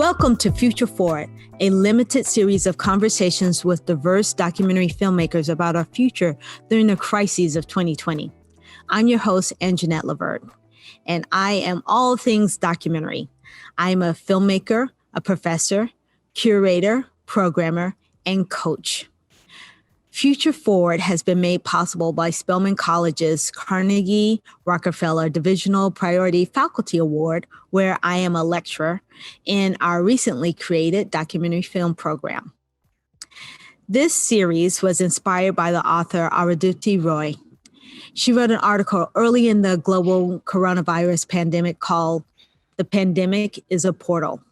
Welcome to Future Forward, a limited series of conversations with diverse documentary filmmakers about our future during the crises of 2020. I'm your host, Anjanette Levert, and I am all things documentary. I'm a filmmaker, a professor, curator, programmer, and coach. Future Forward has been made possible by Spelman College's Carnegie Rockefeller Divisional Priority Faculty Award, where I am a lecturer in our recently created documentary film program. This series was inspired by the author Arundhati Roy. She wrote an article early in the global coronavirus pandemic called "The Pandemic is a Portal."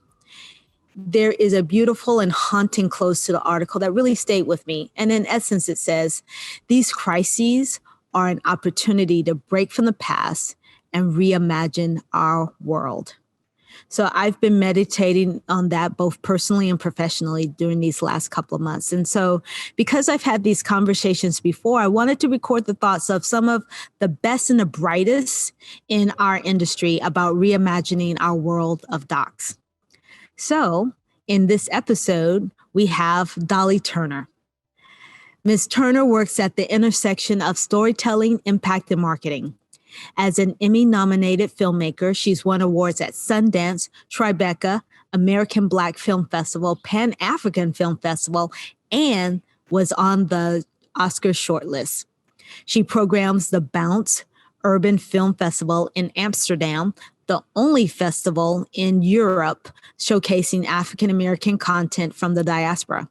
There is a beautiful and haunting close to the article that really stayed with me. And in essence, it says, these crises are an opportunity to break from the past and reimagine our world. So I've been meditating on that both personally and professionally during these last couple of months. And so because I've had these conversations before, I wanted to record the thoughts of some of the best and the brightest in our industry about reimagining our world of docs. So in this episode, we have Dolly Turner. Ms. Turner works at the intersection of storytelling, impact, and marketing. As an Emmy-nominated filmmaker, she's won awards at Sundance, Tribeca, American Black FilmFestival, Pan-African Film Festival, and was on the Oscar shortlist. She programs the Bounce Urban Film Festival in Amsterdam, the only festival in Europe showcasing African-American content from the diaspora.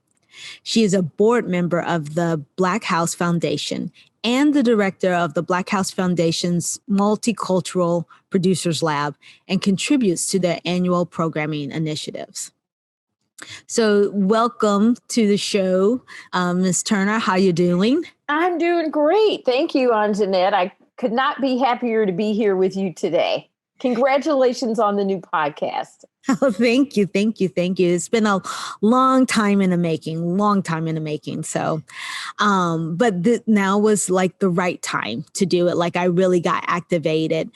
She is a board member of the Blackhouse Foundation and the director of the Blackhouse Foundation's Multicultural Producers Lab and contributes to their annual programming initiatives. So welcome to the show, Ms. Turner. How you doing? I'm doing great. Thank you, Anjanette. I could not be happier to be here with you today. Congratulations on the new podcast. Oh, thank you. It's been a long time in the making. So, but now was like the right time to do it. Like I really got activated,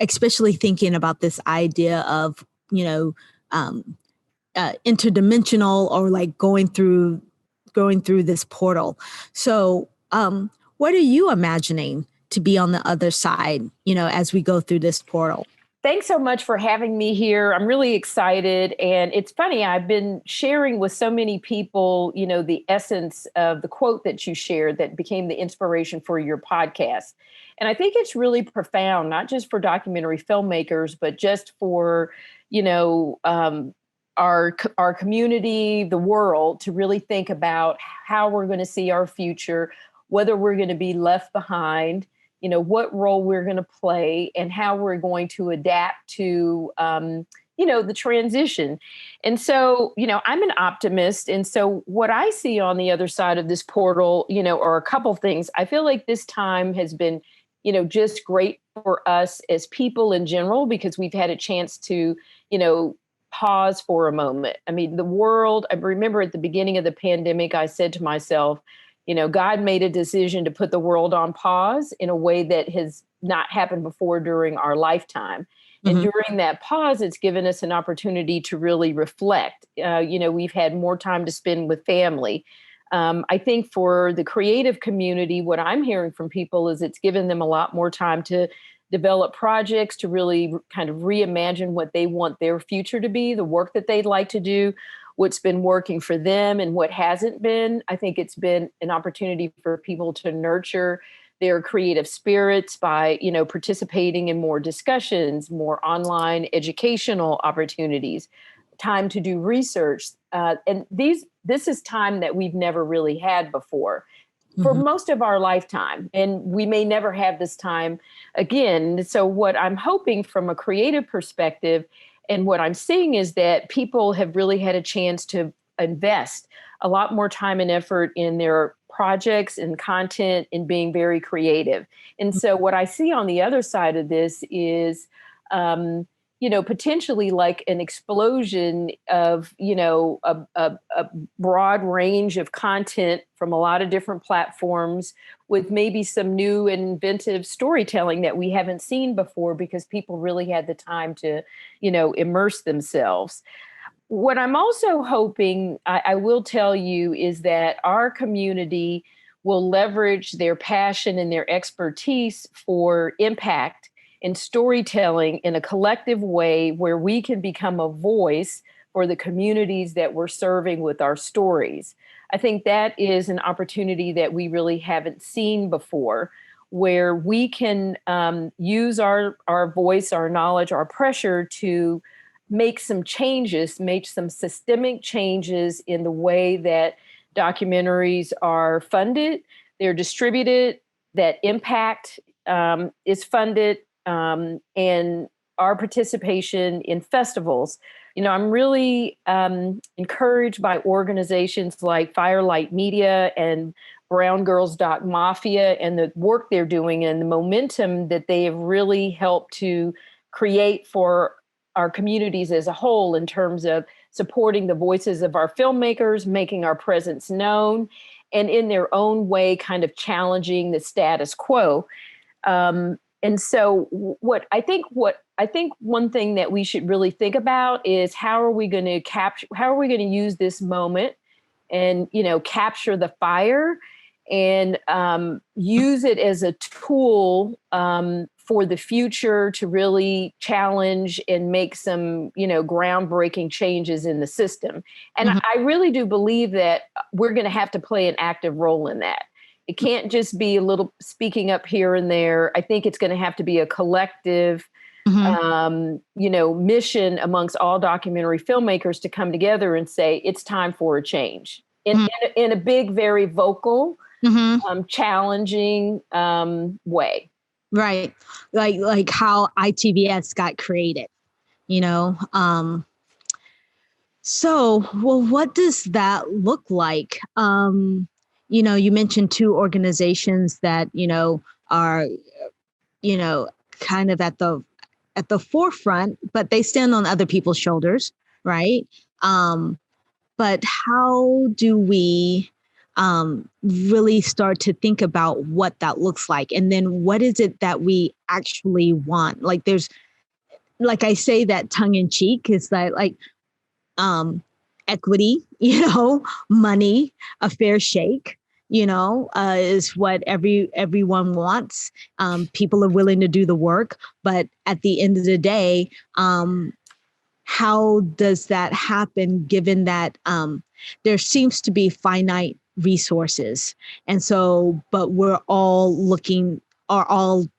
especially thinking about this idea of, interdimensional or like going through this portal. So, what are you imagining to be on the other side, as we go through this portal? Thanks so much for having me here. I'm really excited. And it's funny, I've been sharing with so many people, the essence of the quote that you shared that became the inspiration for your podcast. And I think it's really profound, not just for documentary filmmakers, but just for, our community, the world, to really think about how we're going to see our future, whether we're going to be left behind, what role we're going to play and how we're going to adapt to, the transition. And so, I'm an optimist. And so what I see on the other side of this portal, are a couple things. I feel like this time has been, just great for us as people in general, because we've had a chance to, pause for a moment. I mean, the world, I remember at the beginning of the pandemic, I said to myself, God made a decision to put the world on pause in a way that has not happened before during our lifetime. And during that pause, it's given us an opportunity to really reflect. We've had more time to spend with family. I think for the creative community, what I'm hearing from people is it's given them a lot more time to develop projects, to really kind of reimagine what they want their future to be, the work that they'd like to do, what's been working for them and what hasn't been. I think it's been an opportunity for people to nurture their creative spirits by, participating in more discussions, more online educational opportunities, time to do research. And this is time that we've never really had before for most of our lifetime. And we may never have this time again. So what I'm hoping from a creative perspective and what I'm seeing is that people have really had a chance to invest a lot more time and effort in their projects and content and being very creative. And so what I see on the other side of this is, potentially like an explosion of, a broad range of content from a lot of different platforms with maybe some new and inventive storytelling that we haven't seen before because people really had the time to, immerse themselves. what I'm also hoping, I will tell you, is that our community will leverage their passion and their expertise for impact and storytelling in a collective way where we can become a voice for the communities that we're serving with our stories. I think that is an opportunity that we really haven't seen before, where we can use our voice, our knowledge, our pressure to make some changes, make some systemic changes in the way that documentaries are funded, they're distributed, that impact is funded, and our participation in festivals. You know, I'm really encouraged by organizations like Firelight Media and Brown Girls Doc Mafia and the work they're doing and the momentum that they have really helped to create for our communities as a whole in terms of supporting the voices of our filmmakers, making our presence known, and in their own way, kind of challenging the status quo. And so what I think one thing that we should really think about is how are we going to use this moment and, you know, capture the fire and use it as a tool for the future to really challenge and make some, you know, groundbreaking changes in the system. And I really do believe that we're going to have to play an active role in that. It can't just be a little speaking up here and there. I think it's going to have to be a collective, you know, mission amongst all documentary filmmakers to come together and say, it's time for a change in a big, very vocal, challenging way. Right. Like how ITVS got created, you know? So, well, what does that look like? You know, you mentioned two organizations that, you know, are, you know, kind of at the forefront, but they stand on other people's shoulders, right? But how do we really start to think about what that looks like? And then what is it that we actually want? Like like I say that tongue in cheek is that like equity, you know, money, a fair shake, you know, is what everyone wants. People are willing to do the work, but at the end of the day, how does that happen given that there seems to be finite resources? And so, but we're all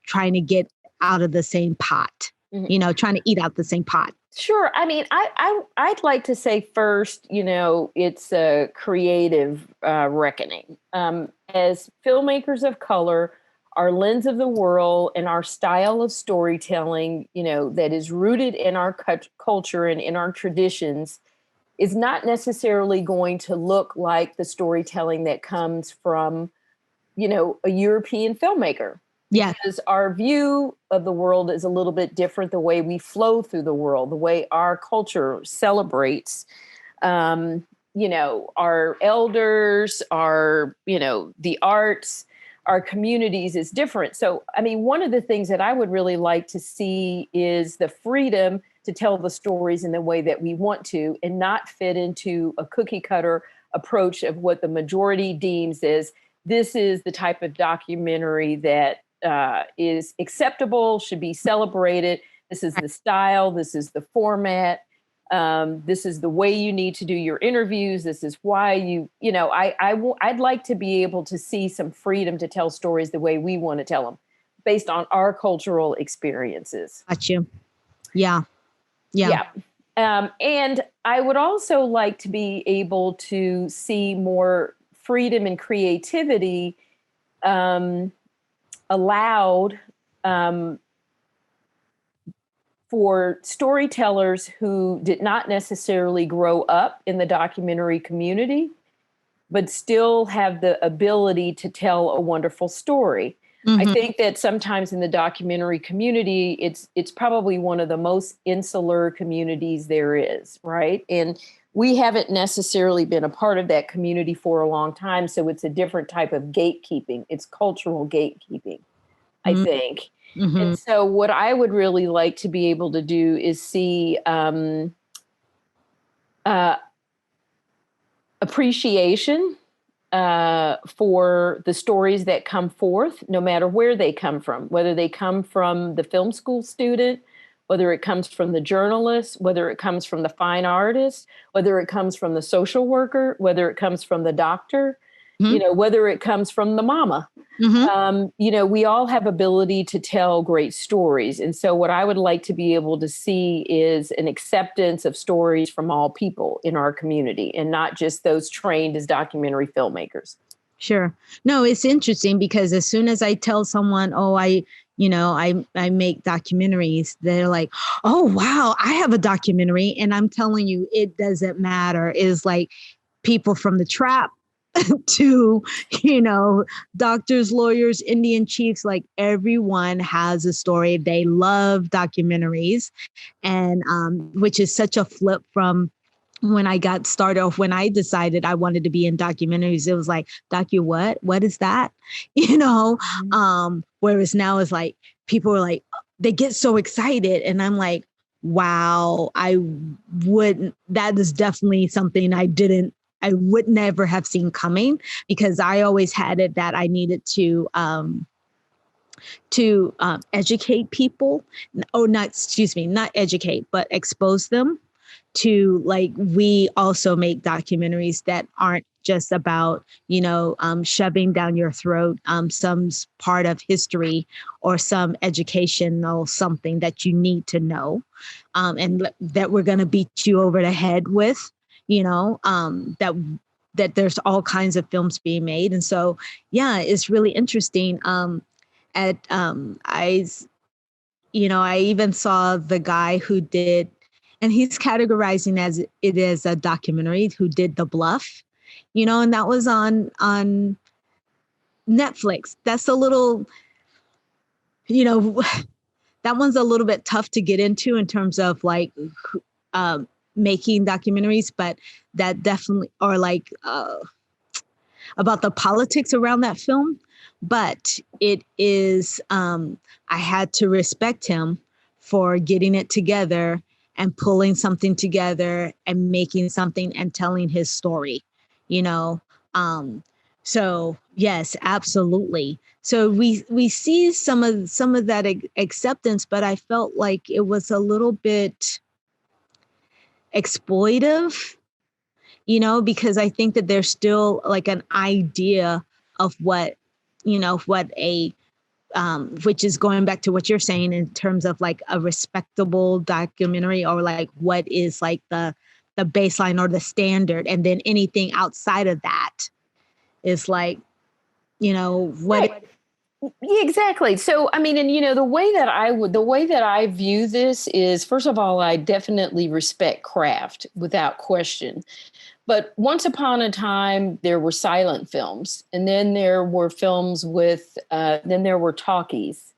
trying to get out of the same pot, you know, trying to eat out the same pot. Sure. I mean, I'd like to say first, you know, it's a creative reckoning. As filmmakers of color, our lens of the world and our style of storytelling, you know, that is rooted in our culture and in our traditions is not necessarily going to look like the storytelling that comes from, you know, a European filmmaker. Yeah. Because our view of the world is a little bit different, the way we flow through the world, the way our culture celebrates, you know, our elders, our, you know, the arts, our communities is different. So, I mean, one of the things that I would really like to see is the freedom to tell the stories in the way that we want to and not fit into a cookie cutter approach of what the majority deems as this is the type of documentary that is acceptable, should be celebrated. This is the style. This is the format. This is the way you need to do your interviews. This is why you know, I'd like to be able to see some freedom to tell stories the way we want to tell them based on our cultural experiences. Got you. Yeah. And I would also like to be able to see more freedom and creativity allowed for storytellers who did not necessarily grow up in the documentary community, but still have the ability to tell a wonderful story. I think that sometimes in the documentary community, it's probably one of the most insular communities there is, right? And we haven't necessarily been a part of that community for a long time. So it's a different type of gatekeeping. It's cultural gatekeeping, I think. And so what I would really like to be able to do is see uh, appreciation for the stories that come forth, no matter where they come from, whether they come from the film school student, whether it comes from the journalist, whether it comes from the fine artist, whether it comes from the social worker, whether it comes from the doctor, whether it comes from the mama. We all have ability to tell great stories. And so what I would like to be able to see is an acceptance of stories from all people in our community and not just those trained as documentary filmmakers. Sure. No, it's interesting because as soon as I tell someone, oh, I make documentaries, they're like, oh, wow, I have a documentary. And I'm telling you, it doesn't matter. It's like people from the trap to, doctors, lawyers, Indian chiefs, like everyone has a story. They love documentaries, and which is such a flip from when I got started off, when I decided I wanted to be in documentaries. It was like, what is that? Whereas now it's like, people are like, they get so excited. And I'm like, wow, that is definitely something I would never have seen coming, because I always had it that I needed to educate people, not educate, but expose them to, like, we also make documentaries that aren't just about, shoving down your throat some part of history or some educational something that you need to know, and that we're going to beat you over the head with, that there's all kinds of films being made. And so, yeah, it's really interesting. I even saw the guy who did, and he's categorizing it as a documentary, who did The Bluff, and that was on Netflix. That's a little, that one's a little bit tough to get into in terms of like making documentaries, but that definitely, or like about the politics around that film. But it is, I had to respect him for getting it together and pulling something together and making something and telling his story, So yes, absolutely. So we see some of that acceptance, but I felt like it was a little bit exploitive, because I think that there's still like an idea of what a which is going back to what you're saying in terms of like a respectable documentary, or like what is like the baseline or the standard, and then anything outside of that is like, what. Right. Yeah, exactly. So, I mean, and the way that I view this is, first of all, I definitely respect craft without question. But once upon a time, there were silent films, and then there were films with, then there were talkies,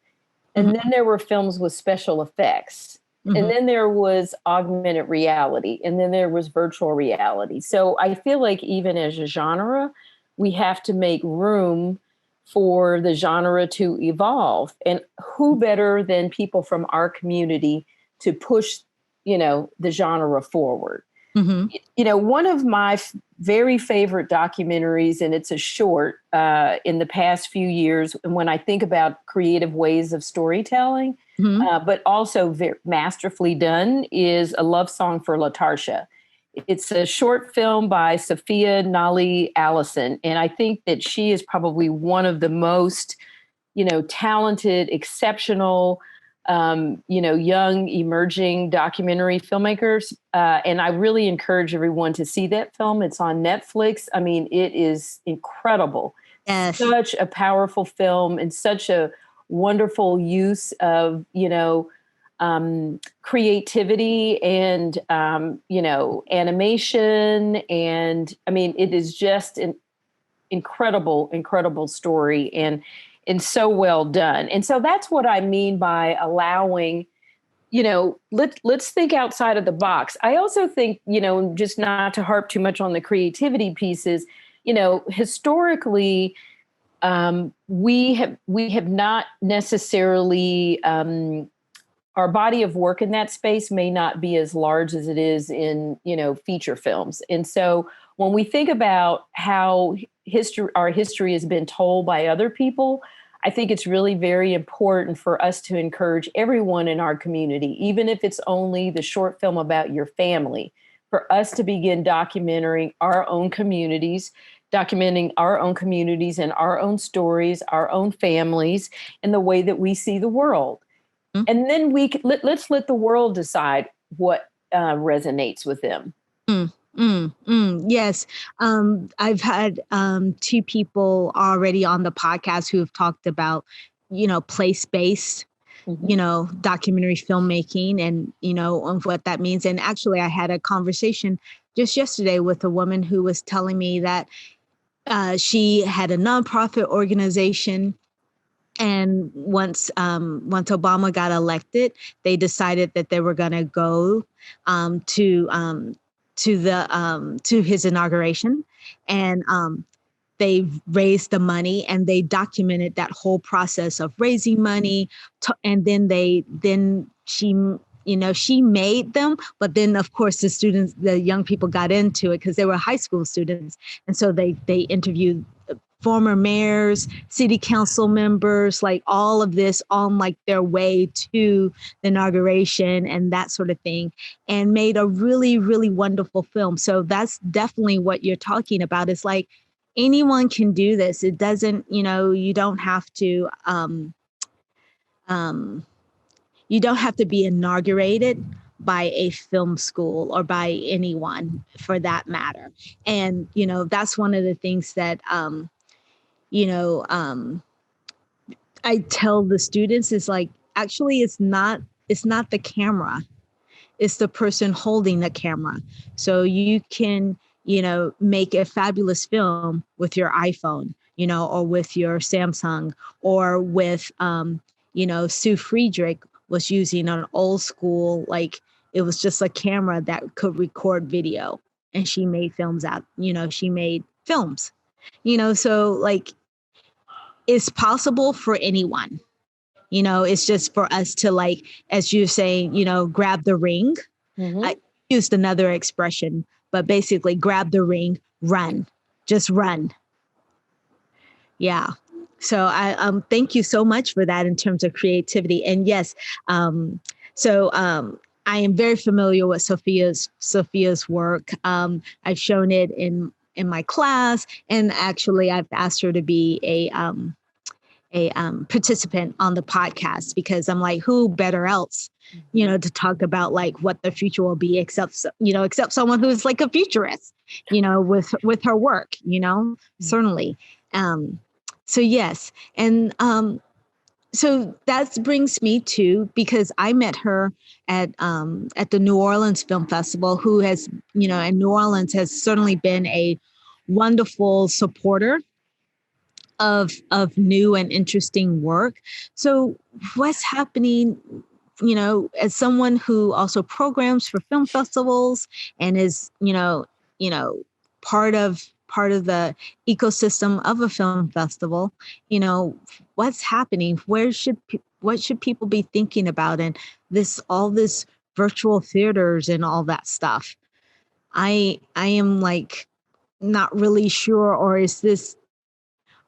and then there were films with special effects, and then there was augmented reality, and then there was virtual reality. So I feel like even as a genre, we have to make room for the genre to evolve. And who better than people from our community to push, the genre forward? One of my very favorite documentaries, and it's a short in the past few years, and when I think about creative ways of storytelling, but also very masterfully done, is A Love Song for Latarsha. It's a short film by Sophia Nali Allison, and I think that she is probably one of the most, talented, exceptional, young emerging documentary filmmakers. And I really encourage everyone to see that film. It's on Netflix. I mean, it is incredible. Yes. Such a powerful film and such a wonderful use of, creativity and, animation. And I mean, it is just an incredible, incredible story. And so well done. And so that's what I mean by allowing, let's think outside of the box. I also think, just not to harp too much on the creativity pieces, historically, we have not necessarily our body of work in that space may not be as large as it is in, feature films. And so when we think about how our history has been told by other people, I think it's really very important for us to encourage everyone in our community, even if it's only the short film about your family, for us to begin documenting our own communities and our own stories, our own families, and the way that we see the world. Mm-hmm. And then let's let the world decide what resonates with them. Yes. I've had 2 people already on the podcast who have talked about, place-based, documentary filmmaking and, and what that means. And actually, I had a conversation just yesterday with a woman who was telling me that she had a nonprofit organization. And once Obama got elected, they decided that they were going to go to his inauguration, and they raised the money and they documented that whole process of raising money, and then she made them, but then of course the young people got into it because they were high school students, and so they interviewed former mayors, city council members, like all of this on like their way to the inauguration and that sort of thing, and made a really, really wonderful film. So that's definitely what you're talking about. It's like anyone can do this. It doesn't, you don't have to, you don't have to be inaugurated by a film school or by anyone for that matter. And, that's one of the things that, I tell the students is like, actually, it's not the camera, it's the person holding the camera. So you can, make a fabulous film with your iPhone, or with your Samsung, or with, Sue Friedrich was using an old school, like it was just a camera that could record video, and she made films she made films, so like, it's possible for anyone. It's just for us to, like, as you're saying, grab the ring. Mm-hmm. I used another expression, but basically grab the ring, run, just run. Yeah. So I thank you so much for that in terms of creativity. And yes, I am very familiar with Sophia's work. I've shown it in my class, and actually I've asked her to be a participant on the podcast, because I'm like, who better else, to talk about like what the future will be, except someone who's like a futurist, with her work, certainly. So yes. And so that brings me to, because I met her at the New Orleans Film Festival, who has, and New Orleans has certainly been a wonderful supporter of new and interesting work. So what's happening, as someone who also programs for film festivals and is, part of the ecosystem of a film festival, what's happening? What should people be thinking about? And all this virtual theaters and all that stuff. I am like not really sure, or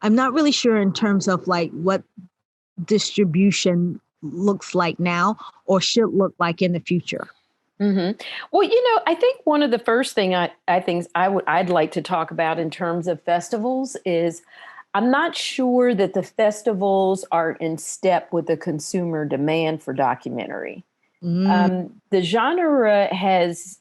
I'm not really sure in terms of like what distribution looks like now or should look like in the future. Mm-hmm. Well, I think one of the first thing I'd like to talk about in terms of festivals is, I'm not sure that the festivals are in step with the consumer demand for documentary. The genre has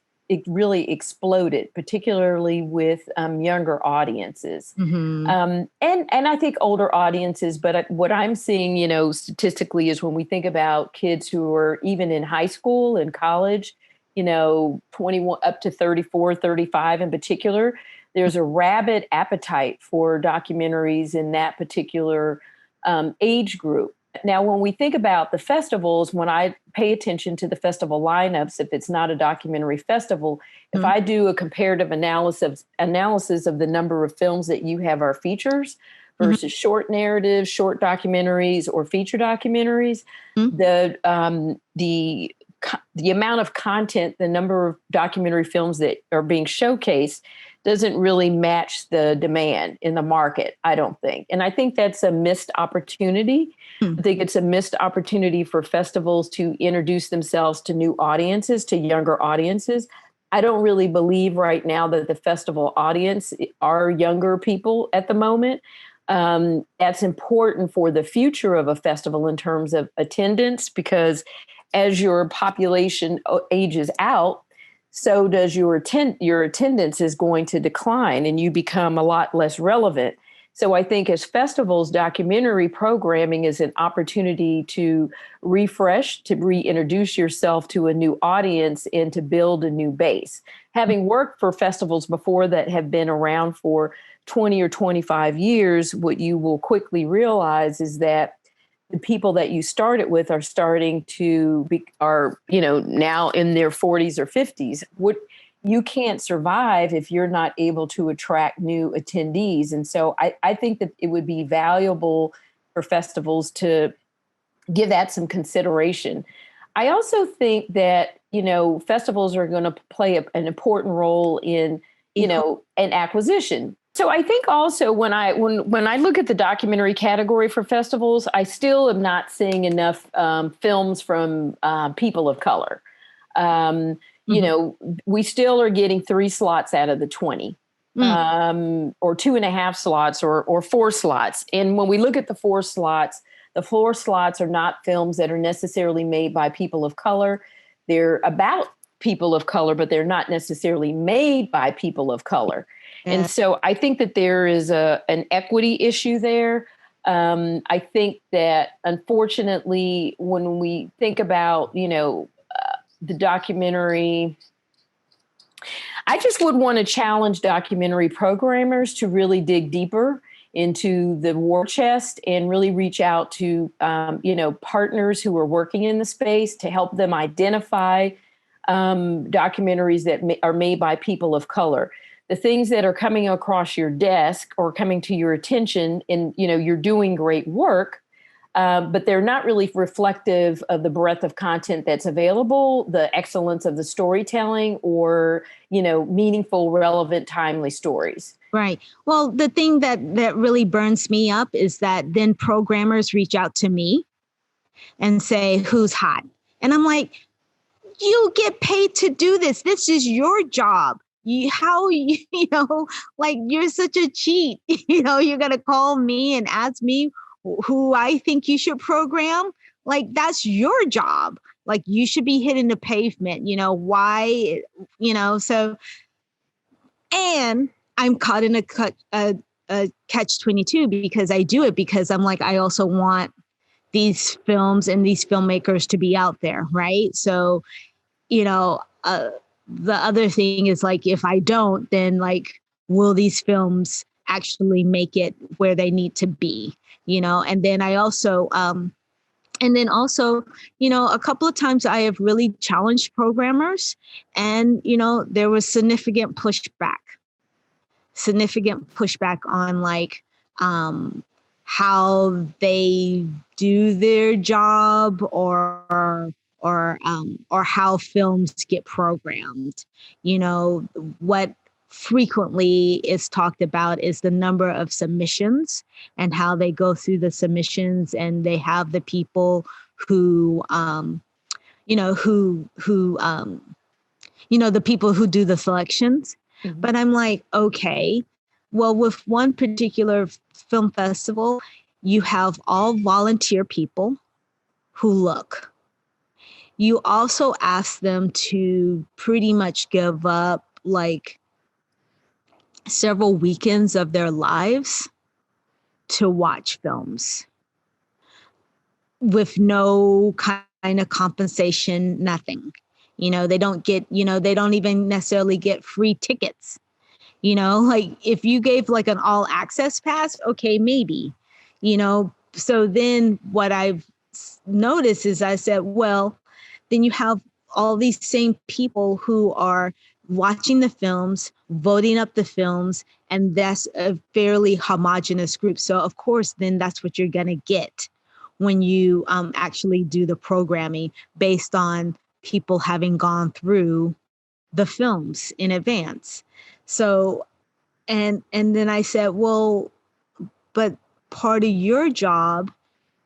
really exploded, particularly with younger audiences, and I think older audiences. But what I'm seeing, statistically, is when we think about kids who are even in high school and college, 21 up to 34, 35 in particular, there's a rabid appetite for documentaries in that particular age group. Now, when we think about the festivals, when I pay attention to the festival lineups, if it's not a documentary festival, if I do a comparative analysis of the number of films that you have are features versus short narratives, short documentaries, or feature documentaries. Mm-hmm. The amount of content, the number of documentary films that are being showcased doesn't really match the demand in the market, I don't think. And I think that's a missed opportunity. I think it's a missed opportunity for festivals to introduce themselves to new audiences, to younger audiences. I don't really believe right now that the festival audience are younger people at the moment. That's important for the future of a festival in terms of attendance, because as your population ages out, so does your attendance is going to decline and you become a lot less relevant. So I think as festivals, documentary programming is an opportunity to refresh, to reintroduce yourself to a new audience and to build a new base. Having worked for festivals before that have been around for 20 or 25 years, what you will quickly realize is that the people that you started with are starting to now in their 40s or 50s. You can't survive if you're not able to attract new attendees. And so I think that it would be valuable for festivals to give that some consideration. I also think that, festivals are going to play an important role in, an acquisition. So I think also when I look at the documentary category for festivals, I still am not seeing enough films from people of color. We still are getting 3 slots out of the 20, or 2.5 slots or 4 slots. And when we look at the 4 slots are not films that are necessarily made by people of color. They're about people of color, but they're not necessarily made by people of color. And so I think that there is an equity issue there. I think that unfortunately, when we think about, the documentary, I just would want to challenge documentary programmers to really dig deeper into the war chest and really reach out to, partners who are working in the space to help them identify documentaries that are made by people of color. The things that are coming across your desk or coming to your attention, and you're doing great work, but they're not really reflective of the breadth of content that's available, the excellence of the storytelling, or meaningful, relevant, timely stories. Right. Well, the thing that really burns me up is that then programmers reach out to me and say, "Who's hot?" And I'm like, "You get paid to do this. This is your job. You're such a cheat. You're going to call me and ask me who I think you should program. Like, that's your job. Like, you should be hitting the pavement, why, so, and I'm caught in a catch-22 because I do it because I'm like, I also want these films and these filmmakers to be out there. Right. So, the other thing is like, if I don't, then like, will these films actually make it where they need to be? And then I also, a couple of times I have really challenged programmers and, there was significant pushback on like, how they do their job or how films get programmed. What frequently is talked about is the number of submissions and how they go through the submissions, and they have the people who the people who do the selections. Mm-hmm. But I'm like, okay, well, with one particular film festival, you have all volunteer people who look. You also ask them to pretty much give up like several weekends of their lives to watch films with no kind of compensation, nothing. They don't get, they don't even necessarily get free tickets. Like if you gave like an all access pass, okay, maybe, so then what I've noticed is I said, well, then you have all these same people who are watching the films, voting up the films, and that's a fairly homogenous group. So of course, then that's what you're going to get when you actually do the programming based on people having gone through the films in advance. So, and then I said, well, but part of your job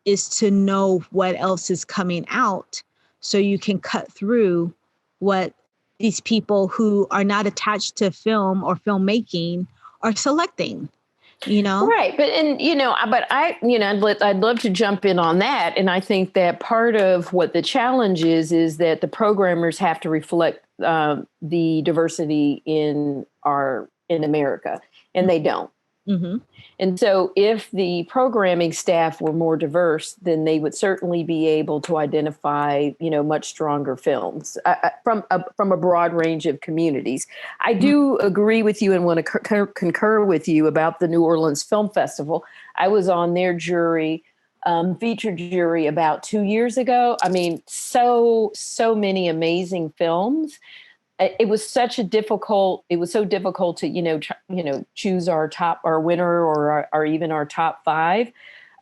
is to know what else is coming out so you can cut through what these people who are not attached to film or filmmaking are selecting, you know? Right. I'd love to jump in on that. And I think that part of what the challenge is that the programmers have to reflect the diversity in America, and they don't. Mm-hmm. And so if the programming staff were more diverse, then they would certainly be able to identify, much stronger films from a broad range of communities. I do agree with you and want to concur with you about the New Orleans Film Festival. I was on their jury, featured jury about 2 years ago. I mean, so many amazing films. It was so difficult to, choose our winner or even our top five.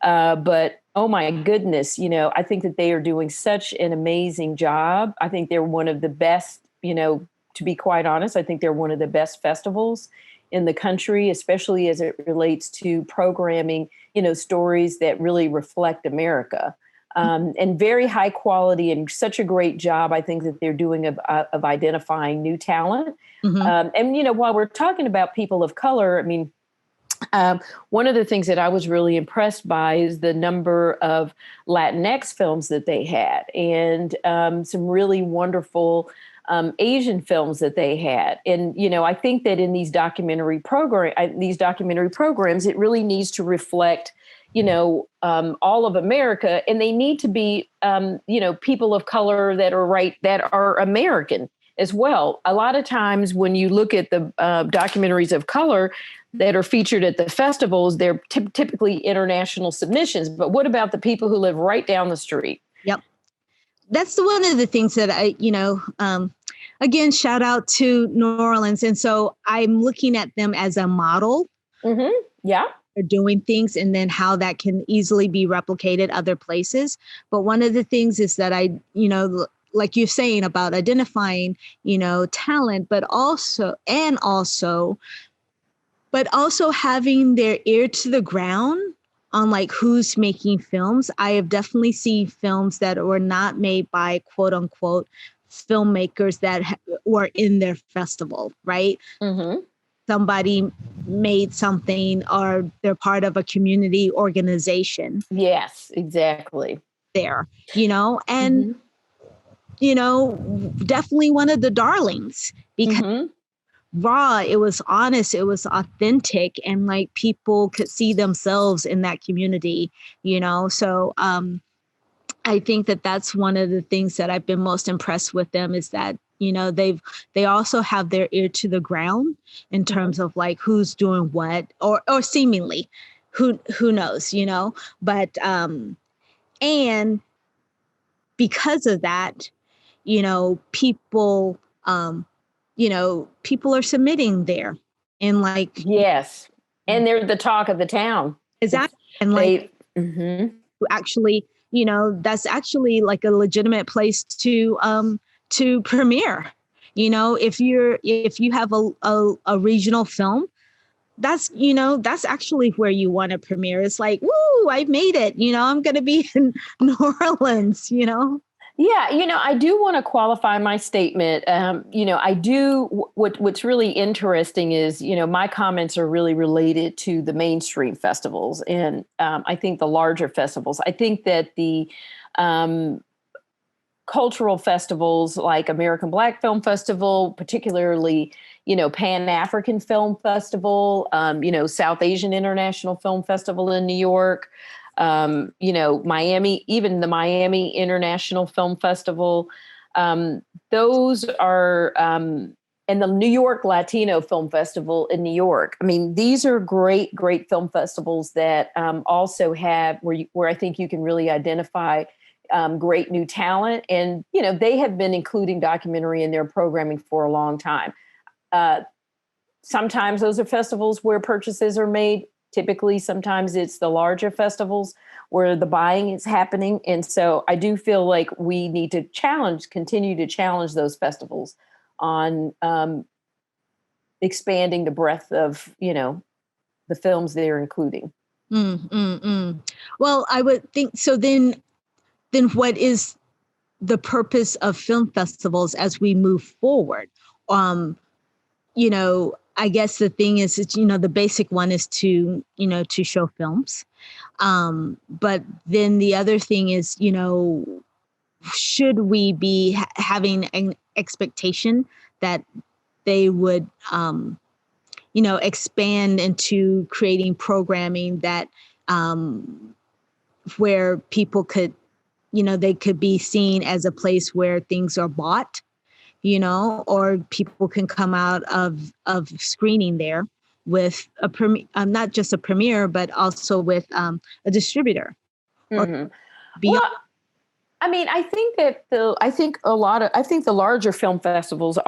But oh my goodness, I think that they are doing such an amazing job. I think they're one of the best, to be quite honest, I think they're one of the best festivals in the country, especially as it relates to programming, stories that really reflect America. And very high quality and such a great job, I think, that they're doing of identifying new talent. Mm-hmm. And while we're talking about people of color, I mean, one of the things that I was really impressed by is the number of Latinx films that they had, and some really wonderful Asian films that they had. And, I think that in these documentary programs, it really needs to reflect all of America, and they need to be, people of color that are American as well. A lot of times when you look at the documentaries of color that are featured at the festivals, they're typically international submissions. But what about the people who live right down the street? Yep. That's one of the things that I, again, shout out to New Orleans. And so I'm looking at them as a model. Mm-hmm. Yeah. Doing things, and then how that can easily be replicated other places. But one of the things is that I, like you're saying about identifying, talent, but also having their ear to the ground on like who's making films. I have definitely seen films that were not made by quote unquote filmmakers that were in their festival, right? Mm-hmm. Somebody made something, or they're part of a community organization. Yes, exactly. There, and, definitely one of the darlings, because raw, it was honest, it was authentic, and like people could see themselves in that community, so I think that that's one of the things that I've been most impressed with them, is that they also have their ear to the ground in terms of like who's doing what, or seemingly who knows, but and because of that, people people are submitting there, and like, yes, and they're the talk of the town. Exactly. And like actually, that's actually like a legitimate place to premiere. If you have a regional film, that's actually where you want to premiere. It's like, woo, I made it. I'm going to be in New Orleans. Yeah, I do want to qualify my statement. I do. What's really interesting is, my comments are really related to the mainstream festivals, and I think the larger festivals. I think that the cultural festivals like American Black Film Festival, particularly, Pan-African Film Festival, South Asian International Film Festival in New York, Miami, even the Miami International Film Festival. Those are, and the New York Latino Film Festival in New York. I mean, these are great, great film festivals that also have where I think you can really identify great new talent. And, they have been including documentary in their programming for a long time. Sometimes those are festivals where purchases are made. Typically, sometimes it's the larger festivals where the buying is happening. And so I do feel like we need to continue to challenge those festivals on expanding the breadth of, the films they're including. Well, I would think so. Then what is the purpose of film festivals as we move forward? I guess the thing is, the basic one is to show films. But then the other thing is, should we be having an expectation that they would, expand into creating programming that where people could, they could be seen as a place where things are bought, or people can come out of screening there with not just a premiere, but also with a distributor. Mm-hmm. Well, I mean, I think that I think the larger film festivals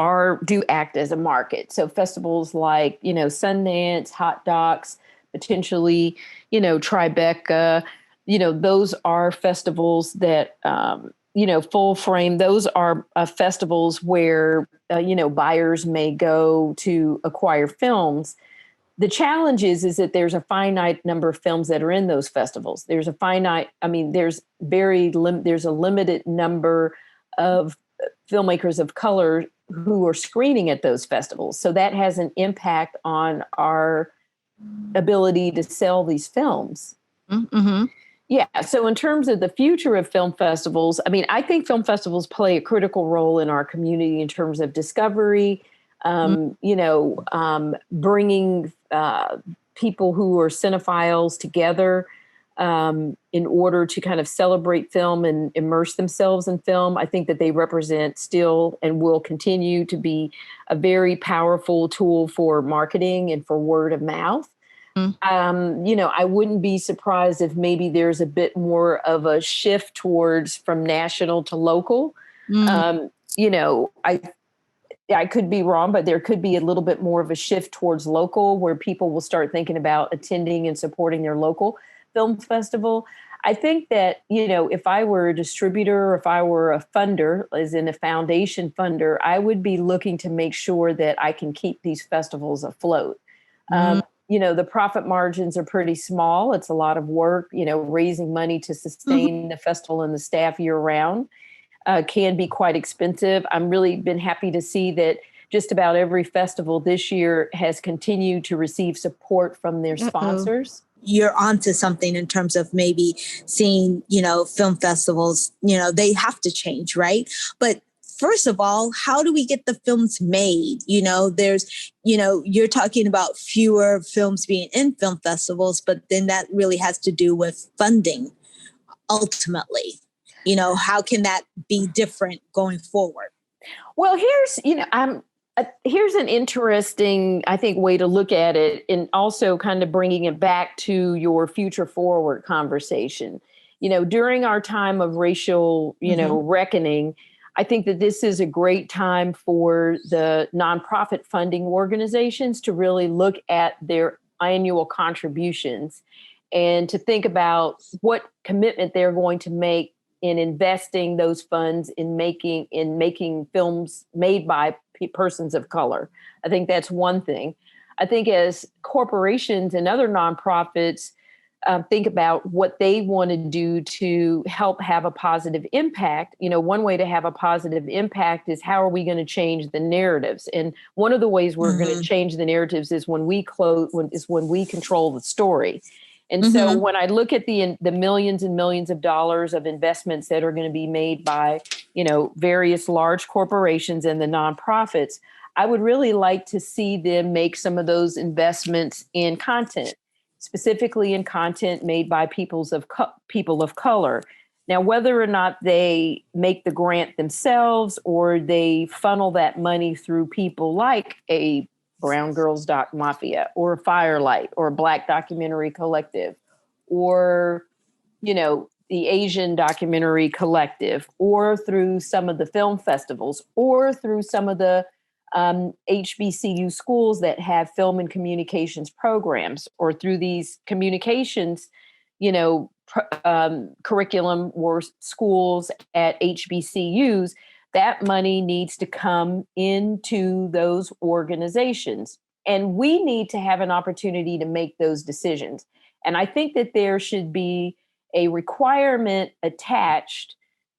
do act as a market. So festivals like, Sundance, Hot Docs, potentially, Tribeca, those are festivals that, Full Frame. Those are festivals where, buyers may go to acquire films. The challenge is that there's a finite number of films that are in those festivals. There's a limited number of filmmakers of color who are screening at those festivals. So that has an impact on our ability to sell these films. Mm-hmm. Yeah. So in terms of the future of film festivals, I mean, I think film festivals play a critical role in our community in terms of discovery, bringing people who are cinephiles together in order to kind of celebrate film and immerse themselves in film. I think that they represent still and will continue to be a very powerful tool for marketing and for word of mouth. I wouldn't be surprised if maybe there's a bit more of a shift towards from national to local. I could be wrong, but there could be a little bit more of a shift towards local where people will start thinking about attending and supporting their local film festival. I think that, if I were a distributor, or if I were a funder, as in a foundation funder, I would be looking to make sure that I can keep these festivals afloat. The profit margins are pretty small. It's a lot of work, raising money to sustain the festival and the staff year round. Can be quite expensive. I'm really been happy to see that just about every festival this year has continued to receive support from their sponsors. You're onto something in terms of maybe seeing, film festivals, they have to change, right? But first of all, how do we get the films made? There's, you're talking about fewer films being in film festivals, but then that really has to do with funding ultimately. How can that be different going forward? Well, here's an interesting, I think, way to look at it, and also kind of bringing it back to your future forward conversation. During our time of racial, reckoning, I think that this is a great time for the nonprofit funding organizations to really look at their annual contributions and to think about what commitment they're going to make in investing those funds in making films made by persons of color. I think that's one thing. I think as corporations and other nonprofits think about what they want to do to help have a positive impact, one way to have a positive impact is how are we going to change the narratives? And one of the ways we're going to change the narratives is when we control the story. And so when I look at the millions and millions of dollars of investments that are going to be made by, various large corporations and the nonprofits, I would really like to see them make some of those investments in content, specifically in content made by people of color. Now, whether or not they make the grant themselves or they funnel that money through people like a Brown Girls Doc Mafia or Firelight or Black Documentary Collective or, the Asian Documentary Collective or through some of the film festivals or through some of the HBCU schools that have film and communications programs, or through these communications, curriculum or schools at HBCUs, that money needs to come into those organizations. And we need to have an opportunity to make those decisions. And I think that there should be a requirement attached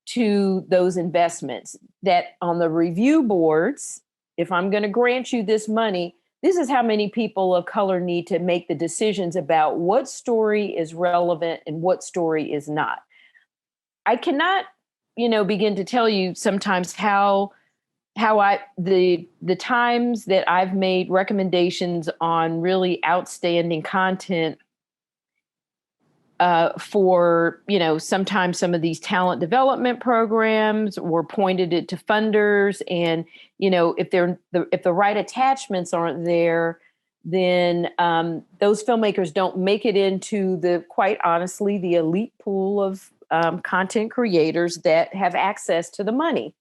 to those investments that on the review boards, if I'm going to grant you this money, this is how many people of color need to make the decisions about what story is relevant and what story is not. I cannot, begin to tell you sometimes how the times that I've made recommendations on really outstanding content for, sometimes some of these talent development programs, or pointed it to funders. And, if the right attachments aren't there, then those filmmakers don't make it into quite honestly, the elite pool of content creators that have access to the money.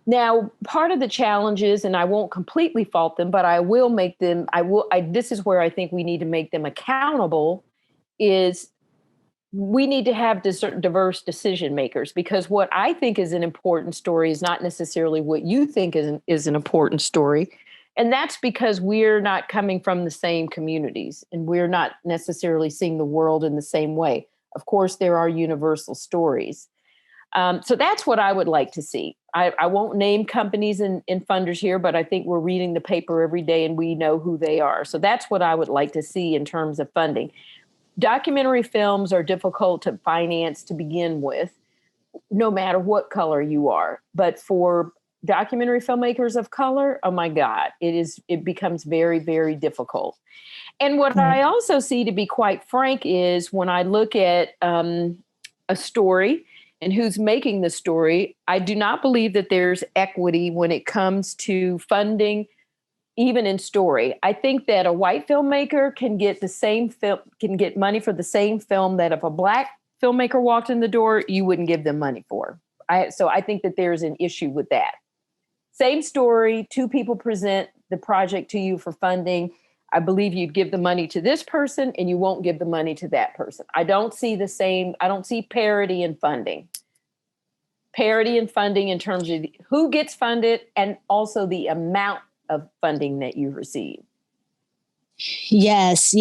Now, part of the challenges, and I won't completely fault them, but I will make them, this is where I think we need to make them accountable, is we need to have diverse decision makers, because what I think is an important story is not necessarily what you think is an important story. And that's because we're not coming from the same communities, and we're not necessarily seeing the world in the same way. Of course, there are universal stories. So that's what I would like to see. I won't name companies and funders here, but I think we're reading the paper every day and we know who they are. So that's what I would like to see in terms of funding. Documentary films are difficult to finance to begin with, no matter what color you are. But for documentary filmmakers of color, oh my God, it becomes very, very difficult. And what I also see, to be quite frank, is when I look at a story and who's making the story, I do not believe that there's equity when it comes to funding, even in story. I think that a white filmmaker can get money for the same film that if a Black filmmaker walked in the door, you wouldn't give them money for. So I think that there's an issue with that. Same story, two people present the project to you for funding. I believe you'd give the money to this person and you won't give the money to that person. I don't see parity in funding. Parity in funding in terms of who gets funded and also the amount of funding that you receive. Yes.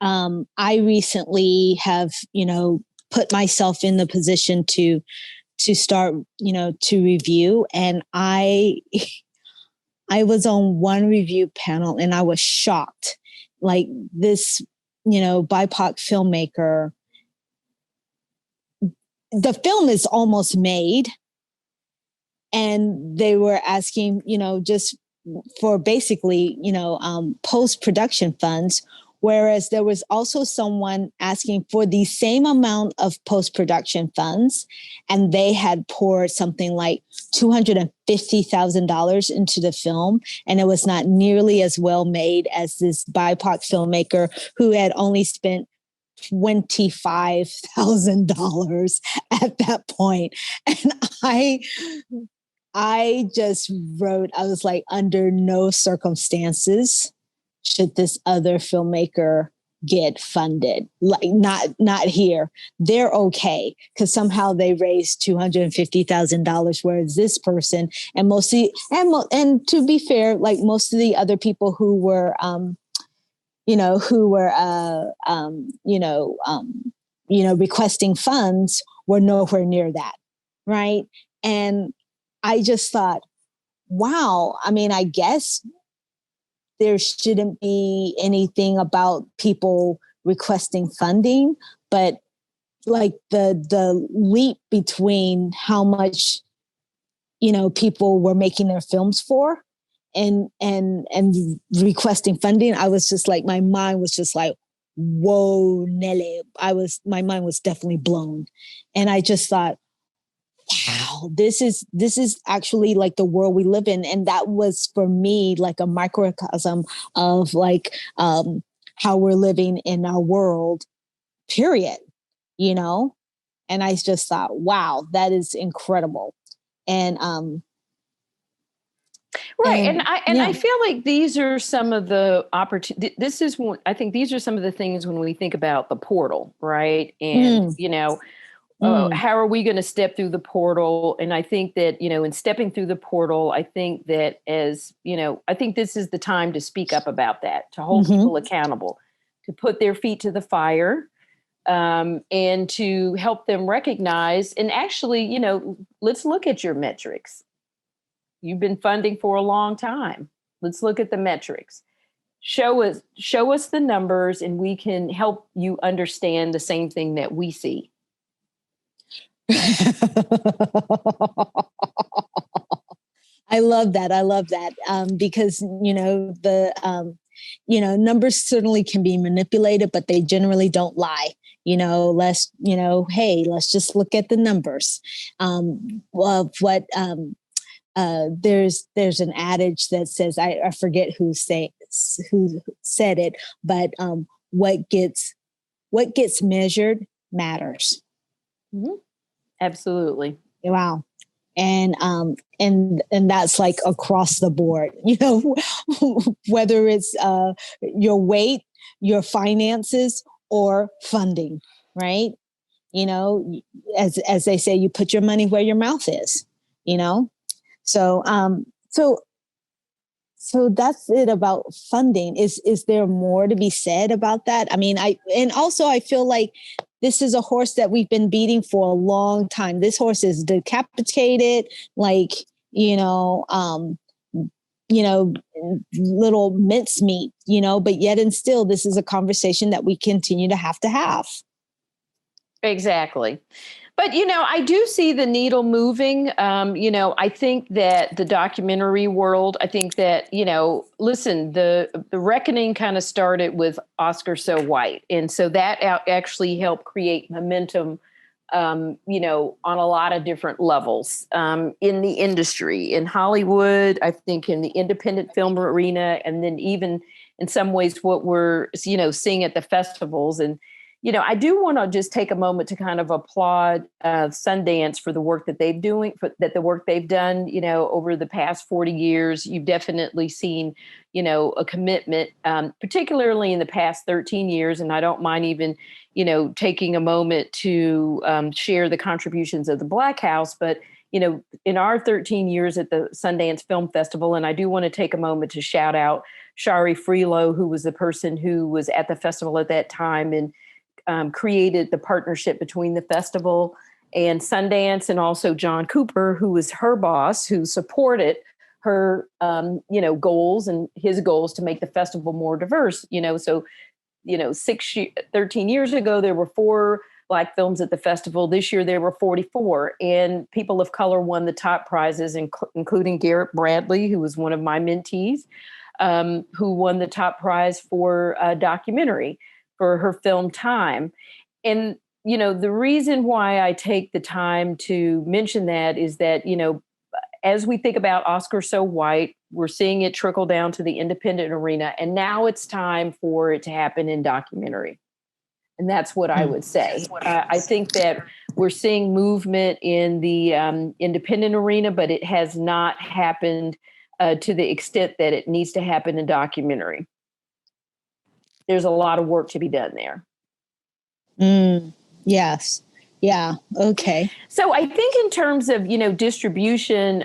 I recently have, put myself in the position to start, to review. And I was on one review panel and I was shocked. Like this, BIPOC filmmaker, the film is almost made. And they were asking, just for basically, post-production funds, whereas there was also someone asking for the same amount of post-production funds, and they had poured something like $250,000 into the film, and it was not nearly as well made as this BIPOC filmmaker who had only spent $25,000 at that point. And I just wrote, I was like, under no circumstances should this other filmmaker get funded. Like not here. They're okay because somehow they raised $250,000, whereas this person and and to be fair, like most of the other people who were requesting funds were nowhere near that, right? And I just thought, wow, I mean, I guess there shouldn't be anything about people requesting funding, but like the leap between how much, people were making their films for and requesting funding, I was just like, my mind was just like, whoa, Nelly. My mind was definitely blown. And I just thought, wow, this is actually like the world we live in. And that was for me like a microcosm of like how we're living in our world, period, And I just thought, wow, that is incredible. And Right. And I feel like these are some of the opportunities. This is one, I think these are some of the things when we think about the portal, right? And, mm, mm, how are we going to step through the portal? And I think that, in stepping through the portal, I think that I think this is the time to speak up about that, to hold mm-hmm. people accountable, to put their feet to the fire, and to help them recognize and actually, let's look at your metrics. You've been funding for a long time. Let's look at the metrics. Show us the numbers, and we can help you understand the same thing that we see. I love that. Because numbers certainly can be manipulated, but they generally don't lie. Hey, let's just look at the numbers. There's an adage that says, I forget who said it, but what gets measured matters. Mm-hmm. Absolutely. Wow. And that's like across the board, whether it's your weight, your finances, or funding, right? As they say, you put your money where your mouth is, So that's it about funding. Is there more to be said about that? I mean, I feel like this is a horse that we've been beating for a long time. This horse is decapitated, little mincemeat, but yet and still, this is a conversation that we continue to have. Exactly. But, I do see the needle moving. I think that the documentary world, I think that, listen, the reckoning kind of started with Oscar So White. And so that actually helped create momentum, on a lot of different levels in the industry, in Hollywood, I think in the independent film arena, and then even in some ways what we're, seeing at the festivals. And I do want to just take a moment to kind of applaud Sundance for the work that the work they've done, over the past 40 years. You've definitely seen, a commitment, particularly in the past 13 years. And I don't mind even, taking a moment to share the contributions of the Blackhouse. But, in our 13 years at the Sundance Film Festival, and I do want to take a moment to shout out Shari Freelo, who was the person who was at the festival at that time and created the partnership between the festival and Sundance, and also John Cooper, who was her boss, who supported her, goals and his goals to make the festival more diverse. 13 years ago, there were 4 Black films at the festival. This year, there were 44, and people of color won the top prizes, including Garrett Bradley, who was one of my mentees, who won the top prize for a documentary for her film Time. And, the reason why I take the time to mention that is that, as we think about Oscar So White, we're seeing it trickle down to the independent arena. And now it's time for it to happen in documentary. And that's what I would say. I think that we're seeing movement in the independent arena, but it has not happened to the extent that it needs to happen in documentary. There's a lot of work to be done there. Yes. Yeah. Okay. So I think in terms of, distribution,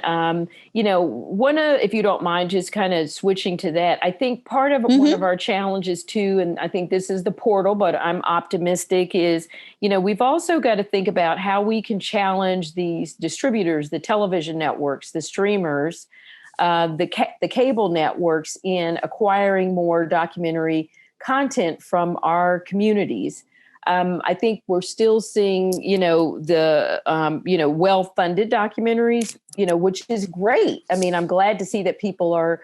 if you don't mind just kind of switching to that, I think part of one of our challenges too, and I think this is the portal, but I'm optimistic, is, we've also got to think about how we can challenge these distributors, the television networks, the streamers, the cable networks in acquiring more documentary content from our communities. I think we're still seeing, the well-funded documentaries, which is great. I mean, I'm glad to see that people are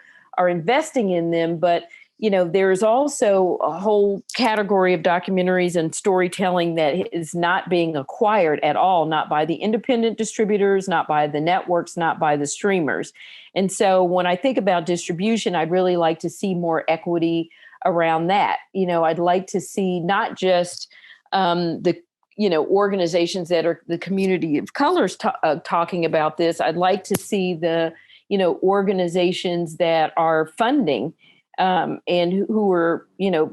investing in them, but there's also a whole category of documentaries and storytelling that is not being acquired at all, not by the independent distributors, not by the networks, not by the streamers. And so when I think about distribution, I'd really like to see more equity around that. I'd like to see not just the organizations that are the community of colors talking about this. I'd like to see the organizations that are funding and who are,